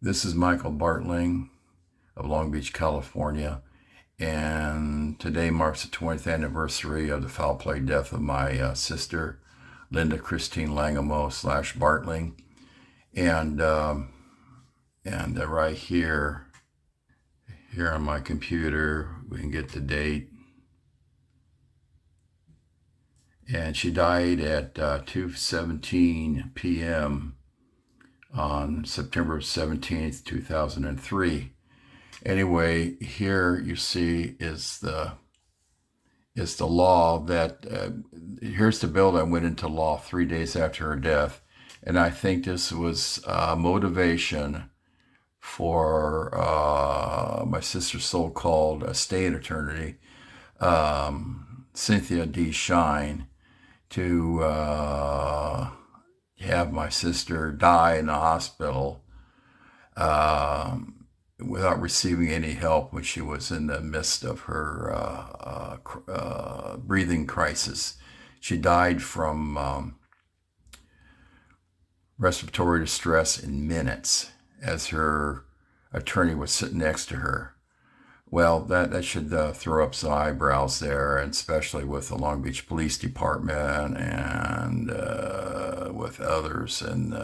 This is Michael Bartling of Long Beach, California, and today marks the 20th anniversary of the foul play death of my sister, Linda Christine Langamo / Bartling, and right here on my computer, we can get the date. And she died at 2:17 p.m. on September 17th, 2003. Anyway, here you see is the law that here's the bill that went into law 3 days after her death, and I think this was motivation for my sister's so-called state attorney, Cynthia D. Shine, to have my sister die in the hospital without receiving any help when she was in the midst of her breathing crisis. She died from respiratory distress in minutes as her attorney was sitting next to her. Well, that should throw up some eyebrows there, and especially with the Long Beach Police Department and with others in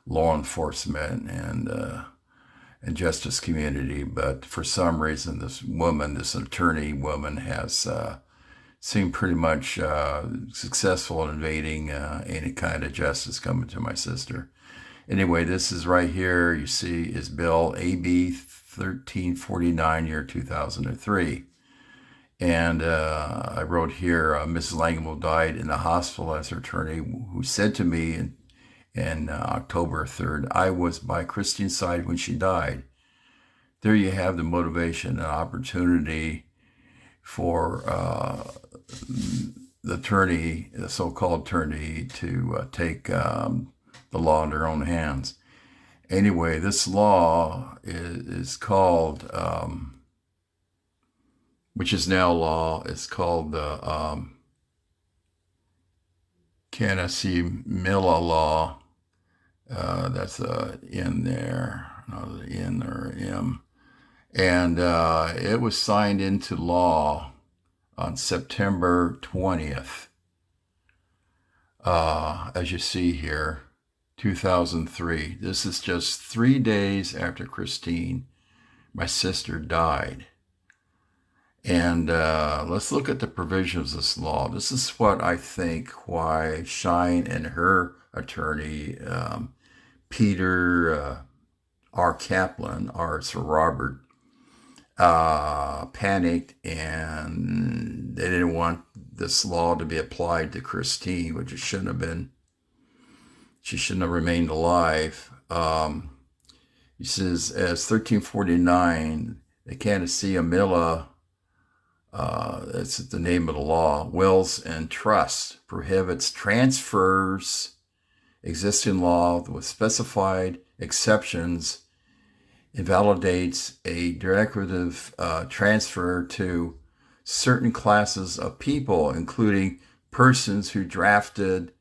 law enforcement and justice community. But for some reason, this attorney woman, has seemed pretty much successful in evading any kind of justice coming to my sister. Anyway, this is right here, you see, is Bill AB 1349, year 2003. And I wrote here, Mrs. Langamo died in the hospital as her attorney, who said to me in October 3rd, I was by Christine's side when she died. There you have the motivation and opportunity for the attorney, the so-called attorney, to take the law in their own hands. Anyway, this law is called, which is now law, is called the Milla law. That's a N there, not an N or an M. And it was signed into law on September 20th, as you see here, 2003. This is just 3 days after Christine, my sister, died. And let's look at the provisions of this law. This is what I think why Shine and her attorney, Peter R. Kaplan, or Sir Robert, panicked, and they didn't want this law to be applied to Christine, which it shouldn't have been. She shouldn't have remained alive. He says, as 1349, the Canacea Milla, that's the name of the law, wills and trusts, prohibits transfers, existing law with specified exceptions, invalidates a directive transfer to certain classes of people, including persons who drafted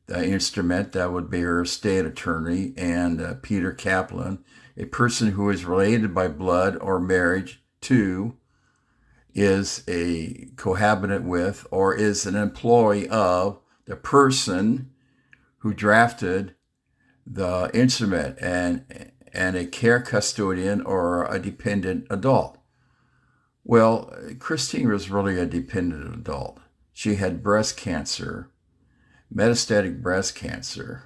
the instrument, that would be her state attorney, and Peter Kaplan, a person who is related by blood or marriage to, is a cohabitant with, or is an employee of the person who drafted the instrument, and a care custodian or a dependent adult. Well, Christine was really a dependent adult. She had breast cancer, metastatic breast cancer,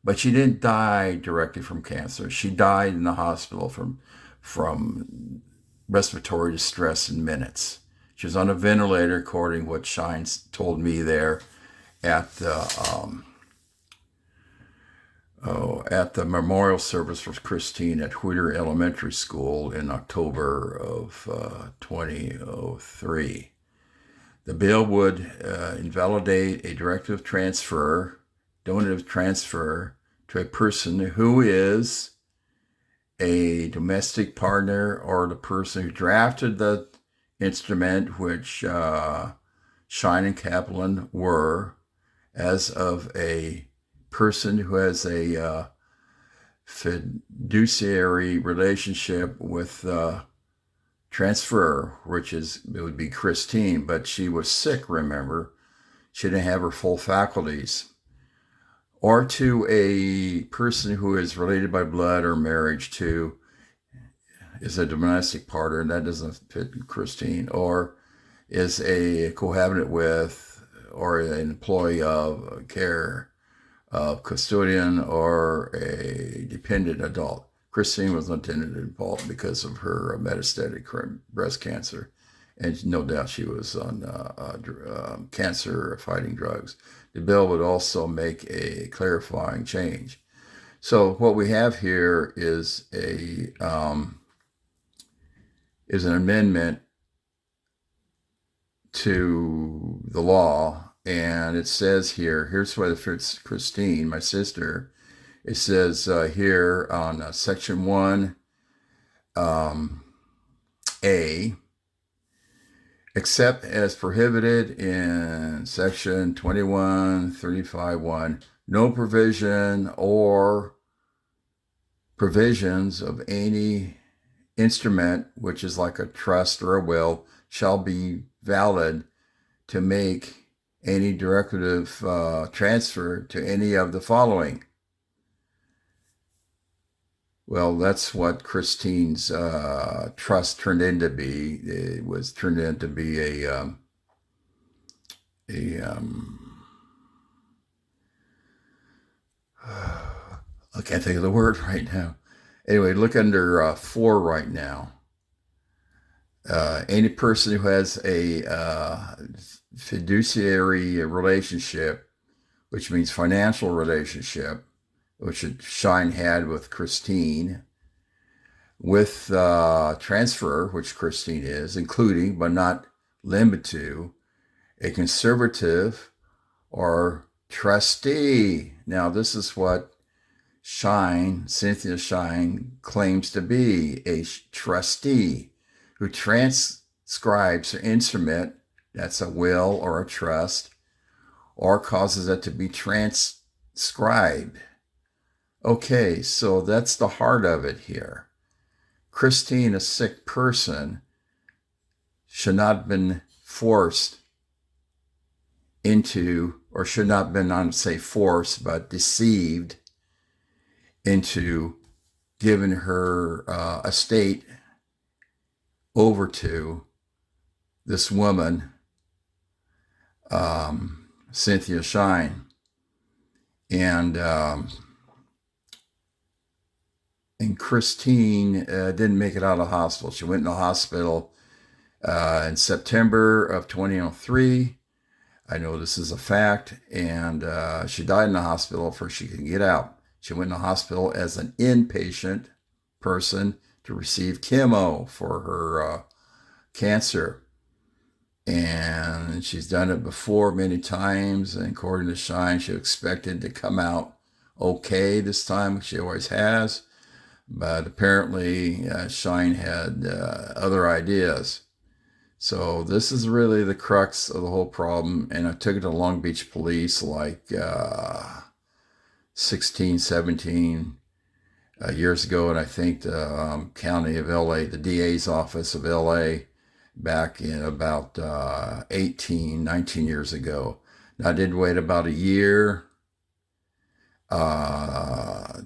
but she didn't die directly from cancer. She died in the hospital from respiratory distress in minutes. She was on a ventilator, according to what Shines told me there at the memorial service for Christine at Whittier Elementary School in October of 2003. The bill would invalidate a donative transfer to a person who is a domestic partner or the person who drafted the instrument, which Shine and Kaplan were, as of a person who has a fiduciary relationship with transfer, it would be Christine, but she was sick, remember? She didn't have her full faculties. Or to a person who is related by blood or marriage to, is a domestic partner, and that doesn't fit Christine, or is a cohabitant with, or an employee of care, of custodian, or a dependent adult. Christine was not dependent adult because of her metastatic breast cancer, and no doubt she was on cancer-fighting drugs. The bill would also make a clarifying change. So what we have here is an amendment to the law, and it says here, here's what it fits Christine, my sister. It says here on section 1, A, except as prohibited in section 2135.1, no provision or provisions of any instrument, which is like a trust or a will, shall be valid to make any directive transfer to any of the following. Well, that's what Christine's trust turned into be. It was turned into be I can't think of the word right now. Anyway, look under 4 right now. Any person who has a fiduciary relationship, which means financial relationship, which Shine had with Christine, with transfer, which Christine is, including but not limited to a conservative or trustee. Now, this is what Cynthia Shine, claims to be a trustee who transcribes an instrument, that's a will or a trust, or causes it to be transcribed. Okay, so that's the heart of it here. Christine, a sick person, should not have been forced into, or should not have been, not say forced, but deceived into giving her estate over to this woman, Cynthia Shine. And Christine didn't make it out of the hospital. She went in the hospital in September of 2003. I know this is a fact. And she died in the hospital before she could get out. She went in the hospital as an inpatient person to receive chemo for her cancer. And she's done it before many times. And according to Shine, she expected to come out okay this time. She always has. But apparently Shine had other ideas. So this is really the crux of the whole problem. And I took it to Long Beach Police like 16, 17 years ago. And I think the county of LA, the DA's office of LA, back in about 18, 19 years ago. Now, I did wait about a year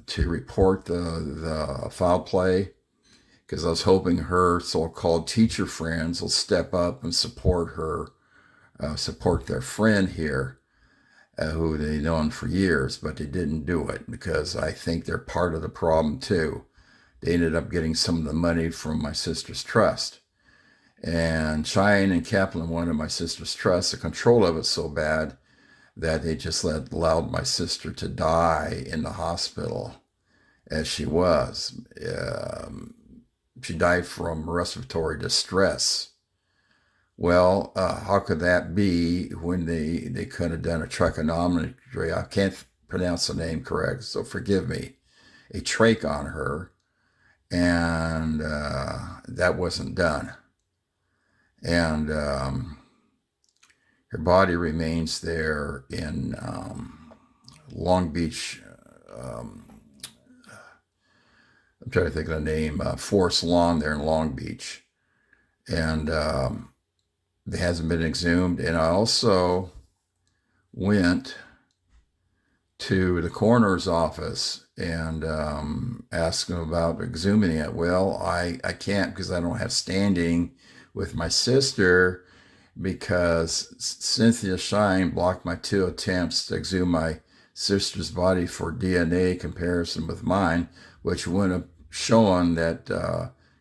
to report the foul play, because I was hoping her so-called teacher friends will step up and support her, support their friend here, who they've known for years, but they didn't do it because I think they're part of the problem too. They ended up getting some of the money from my sister's trust. And Shine and Kaplan wanted my sister's trust, the control of it so bad that they just allowed my sister to die in the hospital as she was. She died from respiratory distress. Well, how could that be when they could have done a trigonometry? I can't pronounce the name correct, so forgive me. A trach on her, and that wasn't done. And her body remains there in Long Beach I'm trying to think of the name, Forest Lawn there in Long Beach. And it hasn't been exhumed. And I also went to the coroner's office and asked him about exhuming it. Well, I can't because I don't have standing with my sister because Cynthia Shine blocked my 2 attempts to exhume my sister's body for DNA comparison with mine, which would have shown that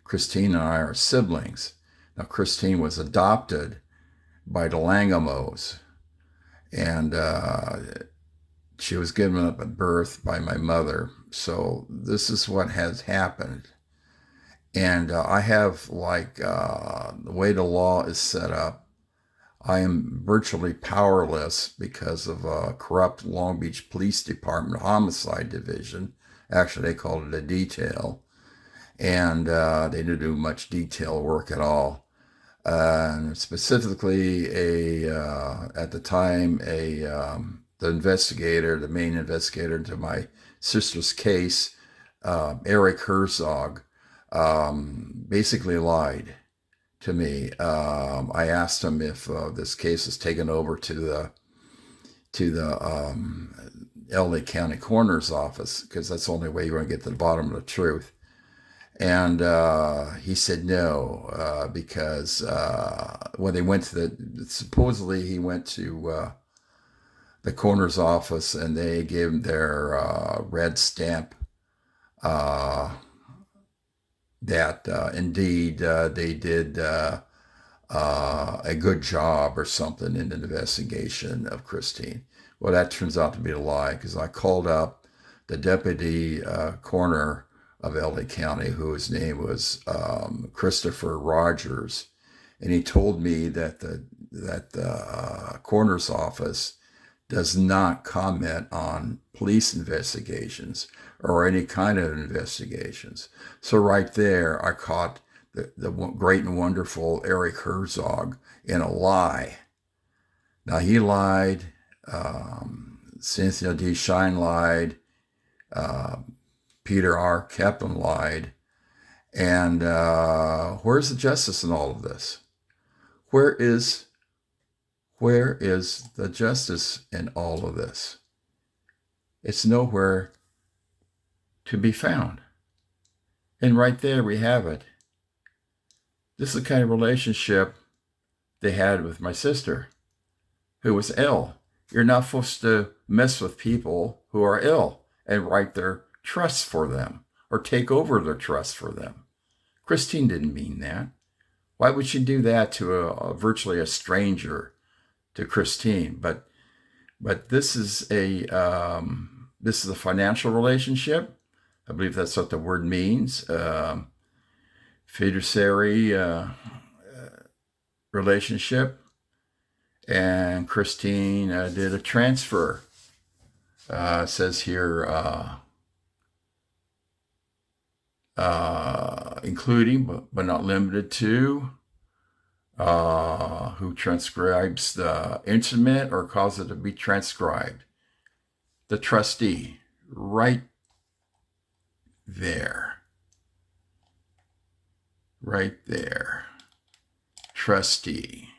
Christine and I are siblings. Now, Christine was adopted by the Langamos, and she was given up at birth by my mother. So this is what has happened. And I have, the way the law is set up, I am virtually powerless because of a corrupt Long Beach Police Department Homicide Division. Actually, they called it a detail. And they didn't do much detail work at all. Specifically, at the time, the investigator, the main investigator into my sister's case, Eric Herzog, basically lied to me. I asked him if this case is taken over to the LA County Coroner's Office, because that's the only way you're going to get to the bottom of the truth. And he said no, because when they went to supposedly he went to the coroner's office and they gave him their red stamp that indeed they did a good job or something in the investigation of Christine. Well, that turns out to be a lie, because I called up the deputy coroner of LA County, whose name was Christopher Rogers, and he told me that the coroner's office does not comment on police investigations or any kind of investigations. So right there, I caught the great and wonderful Eric Herzog in a lie. Now, he lied. Cynthia D. Shine lied. Peter R. Kaplan lied. And where's the justice in all of this? Where is the justice in all of this? It's nowhere to be found. And right there we have it. This is the kind of relationship they had with my sister, who was ill. You're not supposed to mess with people who are ill and write their trust for them or take over their trust for them. Christine didn't mean that. Why would she do that to virtually a stranger to Christine? But this is a financial relationship. I believe that's what the word means. Fiduciary relationship. And Christine did a transfer. It says here, including but not limited to, who transcribes the instrument or causes it to be transcribed. The trustee, right there. Right there. Trustee,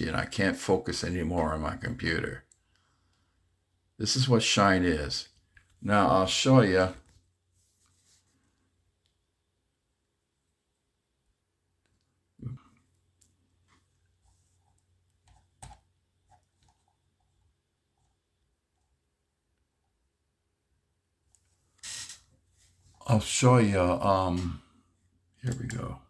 and I can't focus anymore on my computer. This is what Shine is. Now I'll show you. Here we go.